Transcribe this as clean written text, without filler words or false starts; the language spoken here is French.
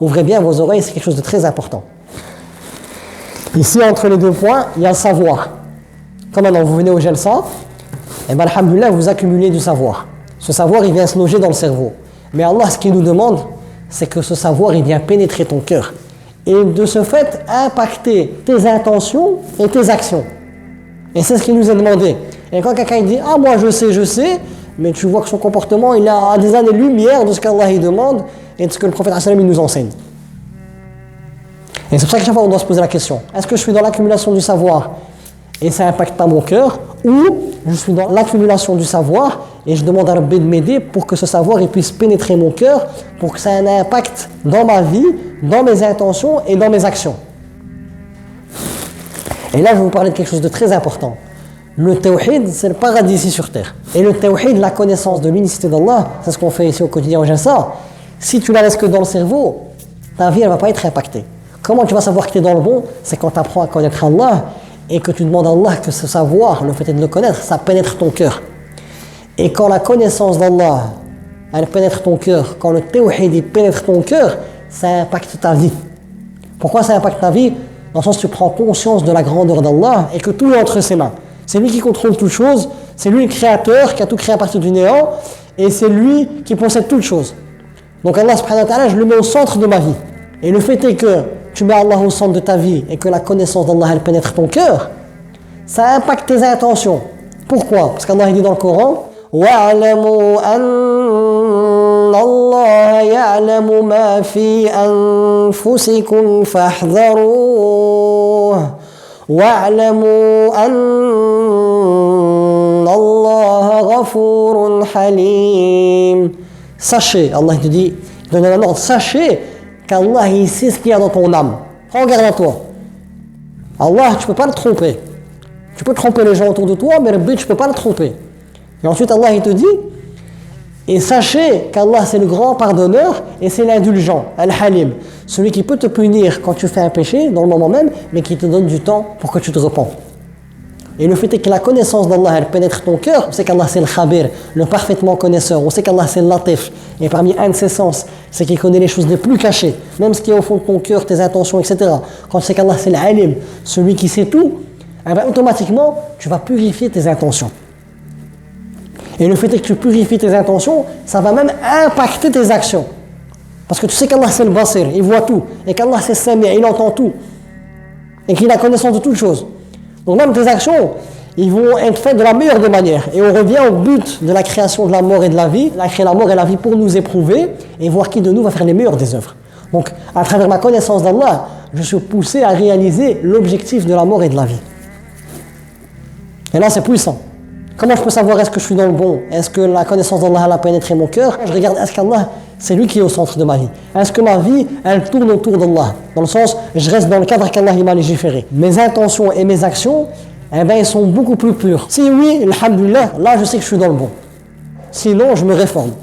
ouvrez bien vos oreilles, c'est quelque chose de très important. Ici, entre les deux points, il y a le savoir. Comme maintenant vous venez au Jalsa, et bien alhamdoulilah, vous accumulez du savoir. Ce savoir, il vient se loger dans le cerveau. Mais Allah, ce qu'il nous demande, c'est que ce savoir, il vient pénétrer ton cœur. Et de ce fait, impacter tes intentions et tes actions. Et c'est ce qui nous est demandé. Et quand quelqu'un dit « Ah, moi je sais », mais tu vois que son comportement, il a des années-lumière de ce qu'Allah il demande et de ce que le prophète il nous enseigne. Et c'est pour ça que chaque fois on doit se poser la question, est-ce que je suis dans l'accumulation du savoir et ça n'impacte pas mon cœur, ou je suis dans l'accumulation du savoir et je demande à Rabbi de m'aider pour que ce savoir il puisse pénétrer mon cœur, pour que ça ait un impact dans ma vie, dans mes intentions et dans mes actions. Et là je vais vous parler de quelque chose de très important. Le tawhid, c'est le paradis ici sur terre. Et le tawhid, la connaissance de l'unicité d'Allah, c'est ce qu'on fait ici au quotidien au Jalsa. Si tu la laisses que dans le cerveau, ta vie elle ne va pas être impactée. Comment tu vas savoir que tu es dans le bon? C'est quand tu apprends à connaître Allah et que tu demandes à Allah que ce savoir, le fait de le connaître, ça pénètre ton cœur. Et quand la connaissance d'Allah, elle pénètre ton cœur, quand le tawhid il pénètre ton cœur, ça impacte ta vie. Pourquoi ça impacte ta vie? Dans le sens où tu prends conscience de la grandeur d'Allah et que tout est entre ses mains. C'est lui qui contrôle toutes choses, c'est lui le créateur qui a tout créé à partir du néant et c'est lui qui possède toutes choses. Donc Allah subhanahu wa ta'ala, je le mets au centre de ma vie. Et le fait est que tu mets Allah au centre de ta vie et que la connaissance d'Allah elle pénètre ton cœur, ça impacte tes intentions. Pourquoi? Parce qu'Allah dit dans le Coran وَاعْلَمُوا أَنَّ اللَّهَ يَعْلَمُ مَا فِي أَنفُسِكُمْ فَاحْذَرُوهُ وَاعْلَمُوا أَنَّ اللَّهَ غَفُورٌ حَلِيمٌ. Sachez, Allah te dit, donne un ordre, sachez qu'Allah il sait ce qu'il y a dans ton âme. Prends garde à toi. Allah, tu ne peux pas le tromper. Tu peux tromper les gens autour de toi, mais Rabbi, tu ne peux pas le tromper. Et ensuite Allah il te dit, et sachez qu'Allah c'est le grand pardonneur et c'est l'indulgent, Al-Halim, celui qui peut te punir quand tu fais un péché dans le moment même, mais qui te donne du temps pour que tu te repens. Et le fait est que la connaissance d'Allah elle pénètre ton cœur, on sait qu'Allah c'est le Khabir, le parfaitement connaisseur, on sait qu'Allah c'est le Latif, et parmi un de ses sens, c'est qu'il connaît les choses les plus cachées, même ce qui est au fond de ton cœur, tes intentions, etc. Quand tu sais qu'Allah c'est l'Alim, celui qui sait tout, eh bien, automatiquement tu vas purifier tes intentions. Et le fait est que tu purifies tes intentions, ça va même impacter tes actions. Parce que tu sais qu'Allah c'est le Basir, il voit tout. Et qu'Allah c'est Sami, il entend tout. Et qu'il a connaissance de toutes choses. Donc même tes actions, ils vont être faites de la meilleure des manières. Et on revient au but de la création de la mort et de la vie. Il a créé la mort et la vie pour nous éprouver et voir qui de nous va faire les meilleures des œuvres. Donc à travers ma connaissance d'Allah, je suis poussé à réaliser l'objectif de la mort et de la vie. Et là c'est puissant. Comment je peux savoir est-ce que je suis dans le bon? Est-ce que la connaissance d'Allah a pénétré mon cœur? Je regarde, est-ce qu'Allah, c'est lui qui est au centre de ma vie? Est-ce que ma vie, elle tourne autour d'Allah? Dans le sens, je reste dans le cadre qu'Allah m'a légiféré. Mes intentions et mes actions, eh bien, elles sont beaucoup plus pures. Si oui, alhamdulillah, là je sais que je suis dans le bon. Sinon, je me réforme.